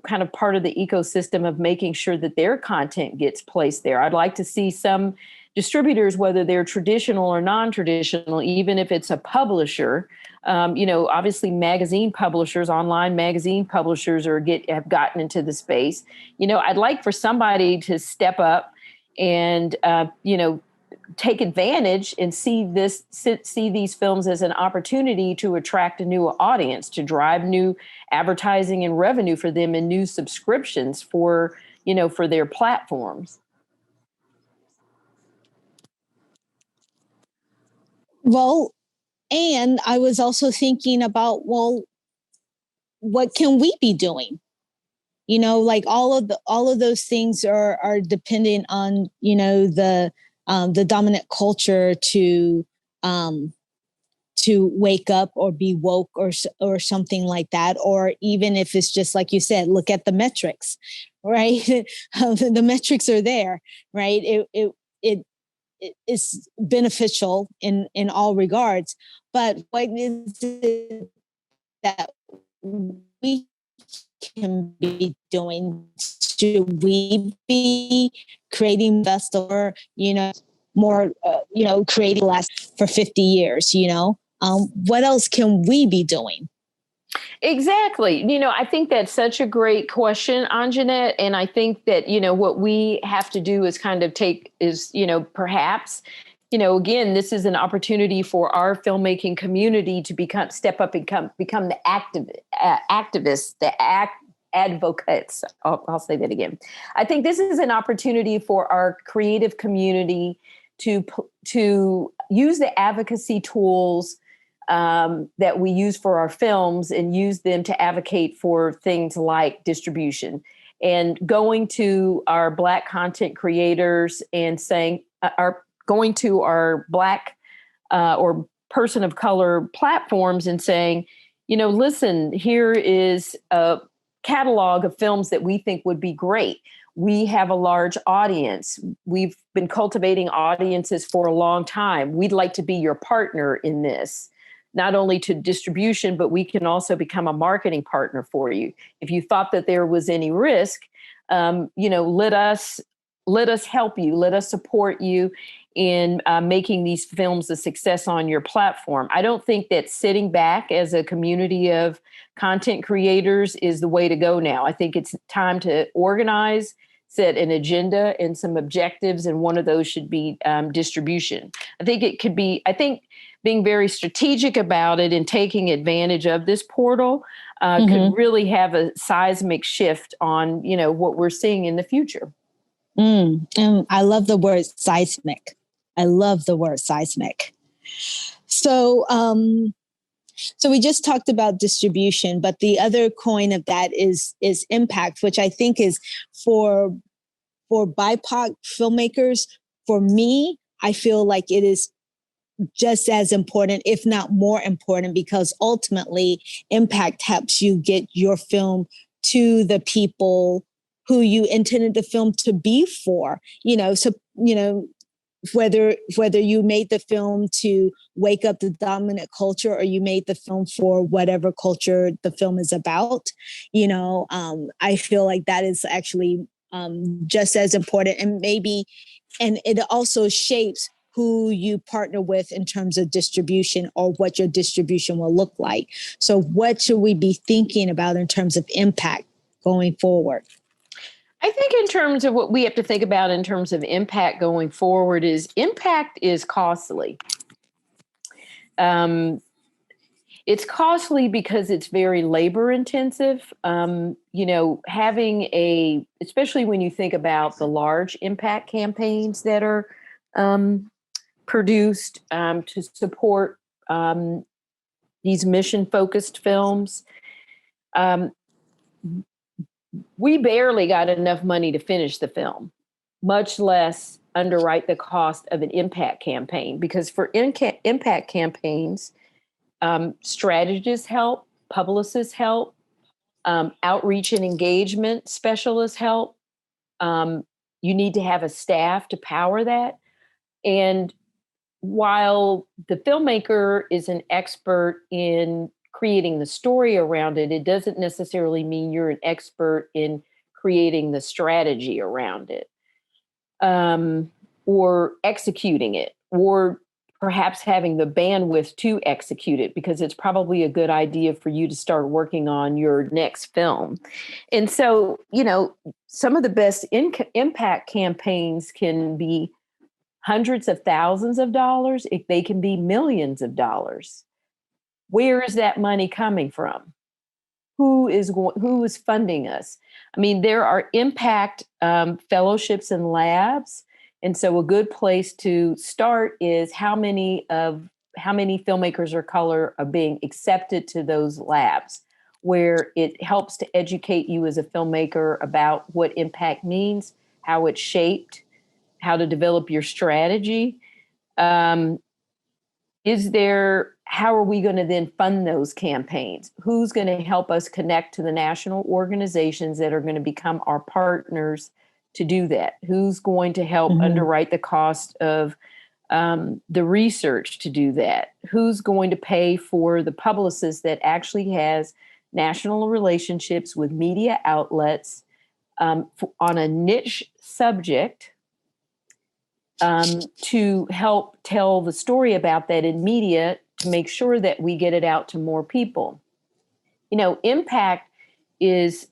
kind of part of the ecosystem of making sure that their content gets placed there. I'd like to see some distributors, whether they're traditional or non-traditional, even if it's a publisher, obviously magazine publishers, online magazine publishers have gotten into the space. I'd like for somebody to step up and, take advantage and see these films as an opportunity to attract a new audience, to drive new advertising and revenue for them and new subscriptions for their platforms. Well, and I was also thinking about, well, what can we be doing? Like all of those things are dependent on, the dominant culture to wake up or be woke or something like that. Or even if it's just like you said, look at the metrics, right? The metrics are there, right? It's beneficial in all regards. But what is it that we can be doing? Should we be creating festival, more, creating less for 50 years, what else can we be doing? Exactly. I think that's such a great question, Anjanette. And I think that, what we have to do is kind of perhaps, again, this is an opportunity for our filmmaking community to step up and become the activists, advocates. I'll say that again. I think this is an opportunity for our creative community to use the advocacy tools that we use for our films and use them to advocate for things like distribution, and going to our Black content creators and saying, going to our Black or person of color platforms and saying, listen, here is a catalog of films that we think would be great. We have a large audience. We've been cultivating audiences for a long time. We'd like to be your partner in this. Not only to distribution, but we can also become a marketing partner for you. If you thought that there was any risk, let us help you. Let us support you in making these films a success on your platform. I don't think that sitting back as a community of content creators is the way to go now. I think it's time to organize, set an agenda and some objectives, and one of those should be distribution. I think being very strategic about it and taking advantage of this portal could really have a seismic shift on, what we're seeing in the future. And I love the word seismic. So, so we just talked about distribution, but the other coin of that is impact, which I think is for BIPOC filmmakers. For me, I feel like it is just as important, if not more important, because ultimately impact helps you get your film to the people who you intended the film to be for, whether you made the film to wake up the dominant culture or you made the film for whatever culture the film is about, I feel like that is actually just as important, and it also shapes who you partner with in terms of distribution or what your distribution will look like. So what should we be thinking about in terms of impact going forward? I think in terms of what we have to think about in terms of impact going forward is impact is costly. It's costly because it's very labor intensive. Especially when you think about the large impact campaigns that are produced to support these mission-focused films. We barely got enough money to finish the film, much less underwrite the cost of an impact campaign. Because for impact campaigns, strategists help, publicists help, outreach and engagement specialists help. You need to have a staff to power that. And while the filmmaker is an expert in creating the story around it, it doesn't necessarily mean you're an expert in creating the strategy around it, or executing it, or perhaps having the bandwidth to execute it, because it's probably a good idea for you to start working on your next film. And so, some of the best impact campaigns can be hundreds of thousands of dollars. They can be millions of dollars. Where is that money coming from? Who is funding us? I mean, there are impact fellowships and labs. And so a good place to start is how many filmmakers of color are being accepted to those labs, where it helps to educate you as a filmmaker about what impact means, how it's shaped, how to develop your strategy. How are we going to then fund those campaigns? Who's going to help us connect to the national organizations that are going to become our partners to do that? Who's going to help underwrite the cost of the research to do that? Who's going to pay for the publicist that actually has national relationships with media outlets on a niche subject, to help tell the story about that in media, to make sure that we get it out to more people? Impact is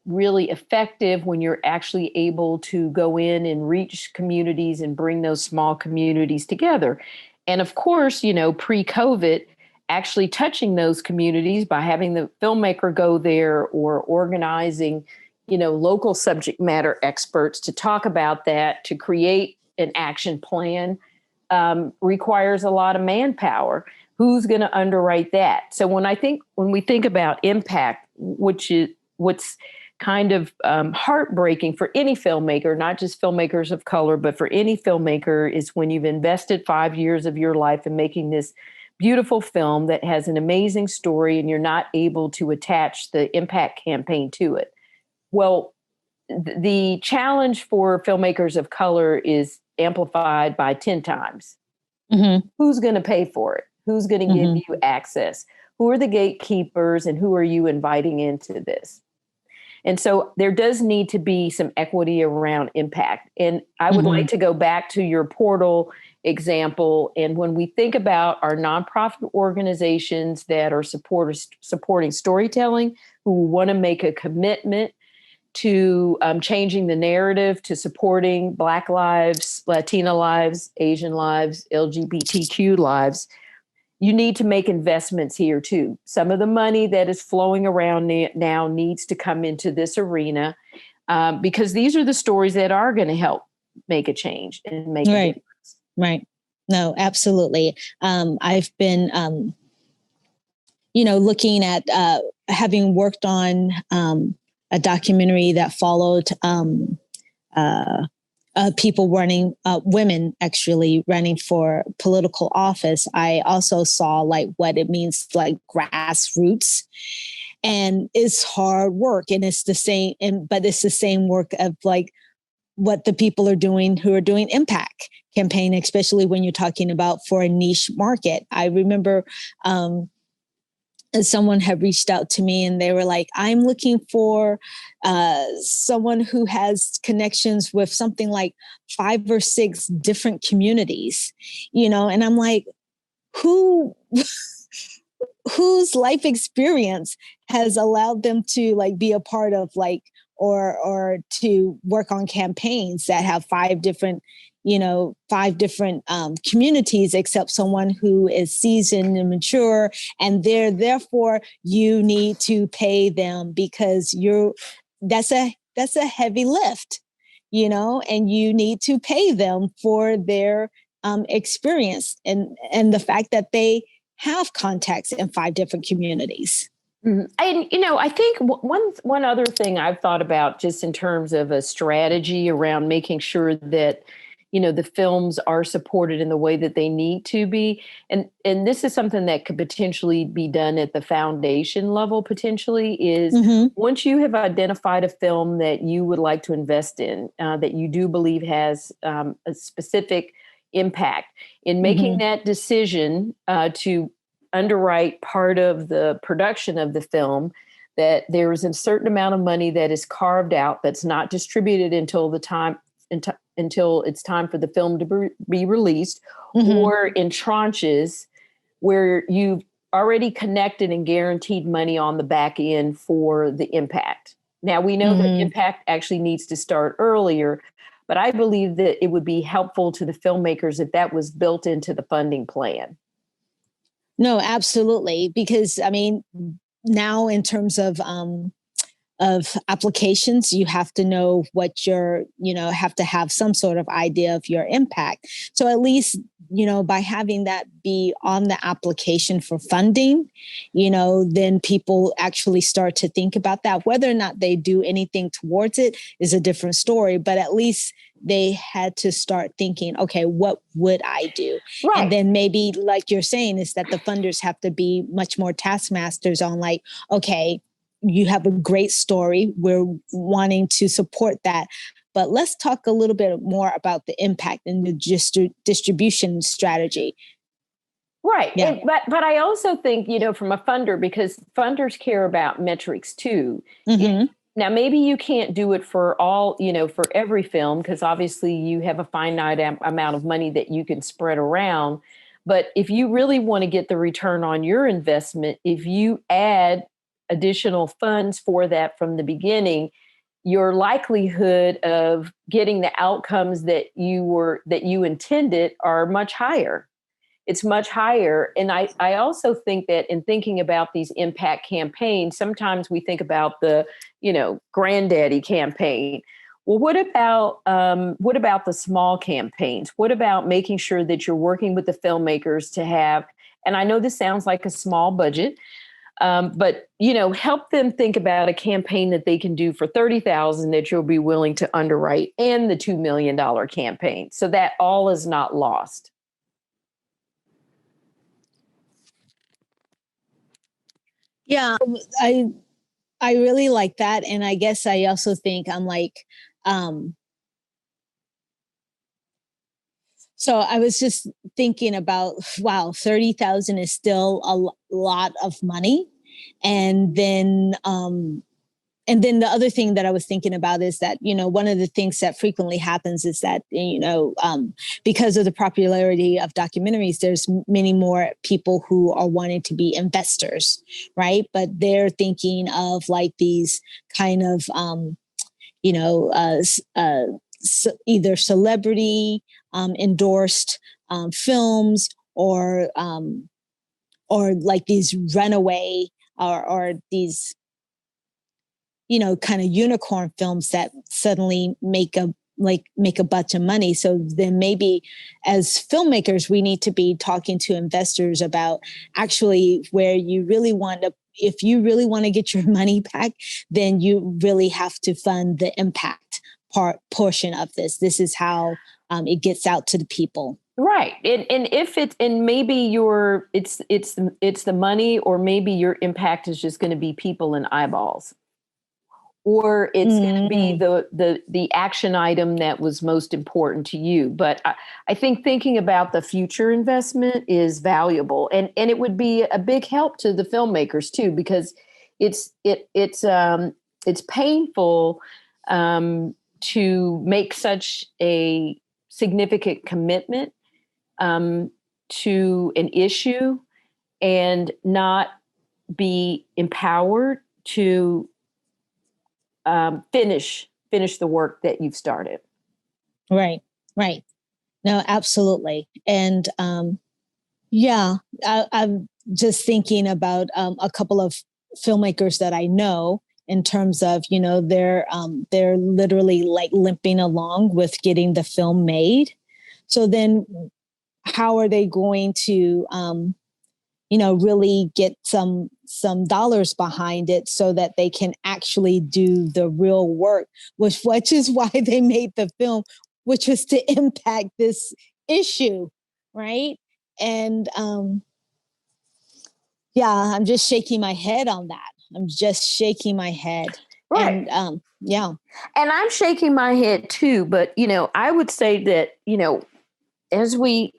really effective when you're actually able to go in and reach communities and bring those small communities together. And of course, pre-COVID, actually touching those communities by having the filmmaker go there, or organizing, local subject matter experts to talk about that, to create an action plan, requires a lot of manpower. Who's going to underwrite that? So when we think about impact, what's kind of heartbreaking for any filmmaker, not just filmmakers of color, but for any filmmaker, is when you've invested 5 years of your life in making this beautiful film that has an amazing story, and you're not able to attach the impact campaign to it. Well, the challenge for filmmakers of color is amplified by 10 times. Who's going to pay for it? Who's going to give you access? Who are the gatekeepers, and who are you inviting into this? And so there does need to be some equity around impact. And I would like to go back to your portal example. And when we think about our nonprofit organizations that are supporting storytelling, who want to make a commitment to changing the narrative, to supporting Black lives, Latina lives, Asian lives, LGBTQ lives, you need to make investments here too. Some of the money that is flowing around now needs to come into this arena, because these are the stories that are going to help make a change and make a difference. Right. No, absolutely. I've been, looking at having worked on a documentary that followed people running, women actually running for political office. I also saw what it means, grassroots, and it's hard work, and it's the same, but it's the same work of what the people are doing who are doing impact campaign, especially when you're talking about for a niche market. I remember someone had reached out to me, and they were like, I'm looking for someone who has connections with something like 5 or 6 different communities, and I'm like, whose life experience has allowed them to be a part of or to work on campaigns that have 5 different communities, except someone who is seasoned and mature, and therefore you need to pay them, because that's a heavy lift, and you need to pay them for their experience and the fact that they have contacts in 5 different communities. And, I think one other thing I've thought about, just in terms of a strategy around making sure that, the films are supported in the way that they need to be. And this is something that could potentially be done at the foundation level, potentially, is once you have identified a film that you would like to invest in, that you do believe has a specific impact. In making that decision to underwrite part of the production of the film, that there is a certain amount of money that is carved out that's not distributed until until it's time for the film to be released, or in tranches where you've already connected and guaranteed money on the back end for the impact. Now, we know that impact actually needs to start earlier, but I believe that it would be helpful to the filmmakers if that was built into the funding plan. No, absolutely. Because I mean, now in terms of applications, you have to know what have to have some sort of idea of your impact. So at least, by having that be on the application for funding, then people actually start to think about that. Whether or not they do anything towards it is a different story, but at least they had to start thinking, okay, what would I do? Right. And then maybe, like you're saying, is that the funders have to be much more taskmasters on like, okay, you have a great story. We're wanting to support that. But let's talk a little bit more about the impact and the distribution strategy. Right. Yeah. But I also think, from a funder, because funders care about metrics too. Now, maybe you can't do it for all, for every film, because obviously you have a finite amount of money that you can spread around. But if you really want to get the return on your investment, if you add additional funds for that from the beginning, your likelihood of getting the outcomes that you intended are much higher. It's much higher. And I also think that in thinking about these impact campaigns, sometimes we think about the, granddaddy campaign. Well, what about the small campaigns? What about making sure that you're working with the filmmakers to have, and I know this sounds like a small budget, but help them think about a campaign that they can do for $30,000 that you'll be willing to underwrite, and the $2 million campaign, so that all is not lost. Yeah, I really like that, and I guess I also think I'm like, so I was just thinking about, wow, 30,000 is still a lot of money, and then the other thing that I was thinking about is that, one of the things that frequently happens is that, because of the popularity of documentaries, there's many more people who are wanting to be investors, right? But they're thinking of like these kind of, either celebrity endorsed films, or like these runaway or these, kind of unicorn films that suddenly make a bunch of money. So then maybe as filmmakers, we need to be talking to investors about actually where you really want to, if you really want to get your money back, then you really have to fund the impact portion of this. This is how it gets out to the people. Right. And if it's, and maybe it's the money, or maybe your impact is just going to be people and eyeballs, or it's going to be the action item that was most important to you. But I think thinking about the future investment is valuable, and it would be a big help to the filmmakers too, because it's painful to make such a significant commitment to an issue and not be empowered to finish the work that you've started. Right. No, absolutely. And I'm just thinking about a couple of filmmakers that I know, in terms of, they're literally like limping along with getting the film made. So then how are they going to really get some dollars behind it so that they can actually do the real work, which is why they made the film, which was to impact this issue, right? And I'm just shaking my head on that. I'm just shaking my head. Right. And And I'm shaking my head too, but I would say that, as we,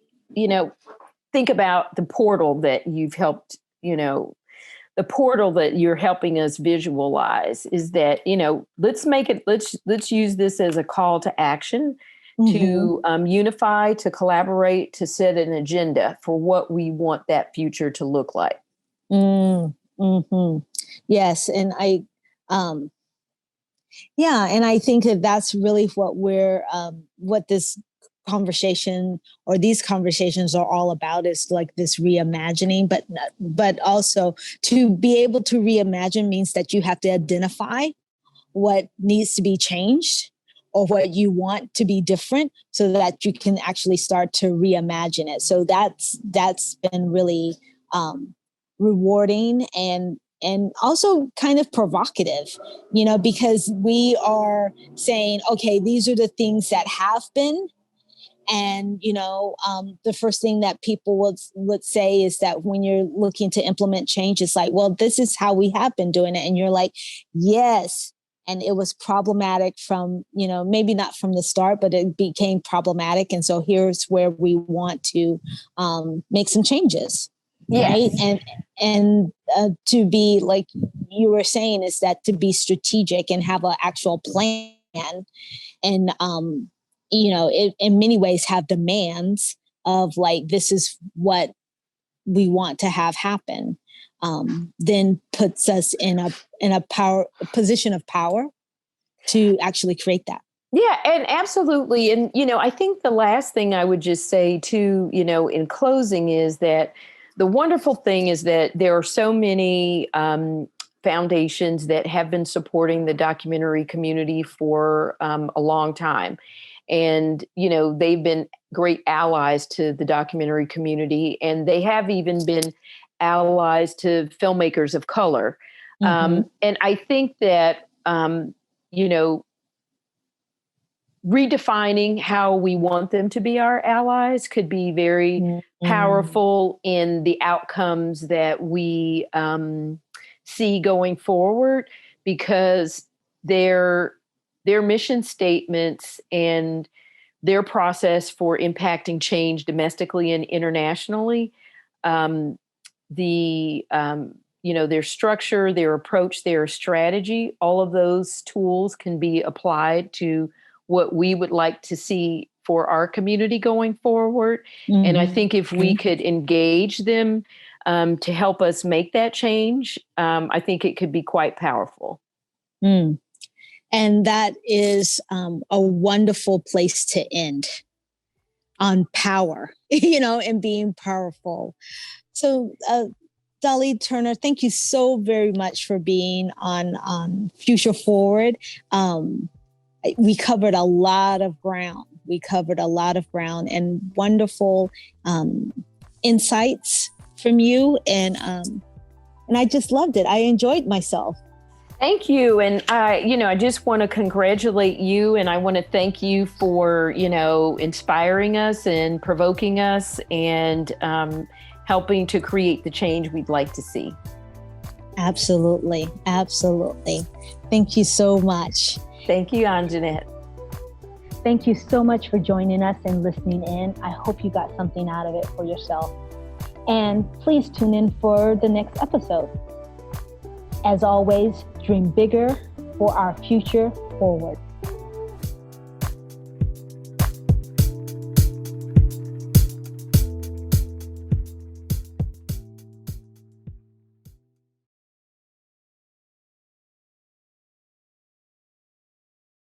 think about the portal that you've helped, the portal that you're helping us visualize is that, let's use this as a call to action to unify, to collaborate, to set an agenda for what we want that future to look like. Yes. And and I think that that's really what what this conversation or these conversations are all about, is like this reimagining, but also to be able to reimagine means that you have to identify what needs to be changed or what you want to be different so that you can actually start to reimagine it. So that's been really rewarding and also kind of provocative, because we are saying, okay, these are the things that have been. And, the first thing that people would say is that when you're looking to implement change, it's like, well, this is how we have been doing it. And you're like, yes. And it was problematic from, maybe not from the start, but it became problematic. And so here's where we want to make some changes. Yes. Right. And to be, like you were saying, is that to be strategic and have an actual plan and, it in many ways have demands of like, this is what we want to have happen, then puts us in a position of power to actually create that. Yeah, and absolutely. And, I think the last thing I would just say too, in closing is that the wonderful thing is that there are so many foundations that have been supporting the documentary community for a long time. And, they've been great allies to the documentary community, and they have even been allies to filmmakers of color. And I think that, redefining how we want them to be our allies could be very powerful in the outcomes that we see going forward, because their mission statements and their process for impacting change domestically and internationally, their structure, their approach, their strategy, all of those tools can be applied to what we would like to see for our community going forward. And I think if we could engage them to help us make that change, I think it could be quite powerful. And that is a wonderful place to end, on power, and being powerful. So, Dolly Turner, thank you so very much for being on Future Forward. We covered a lot of ground. And wonderful insights from you. And I just loved it. I enjoyed myself. Thank you. And I just want to congratulate you, and I want to thank you for, inspiring us and provoking us and helping to create the change we'd like to see. Absolutely. Thank you so much. Thank you, Anjanette. Thank you so much for joining us and listening in. I hope you got something out of it for yourself. And please tune in for the next episode. As always, dream bigger for our future forward.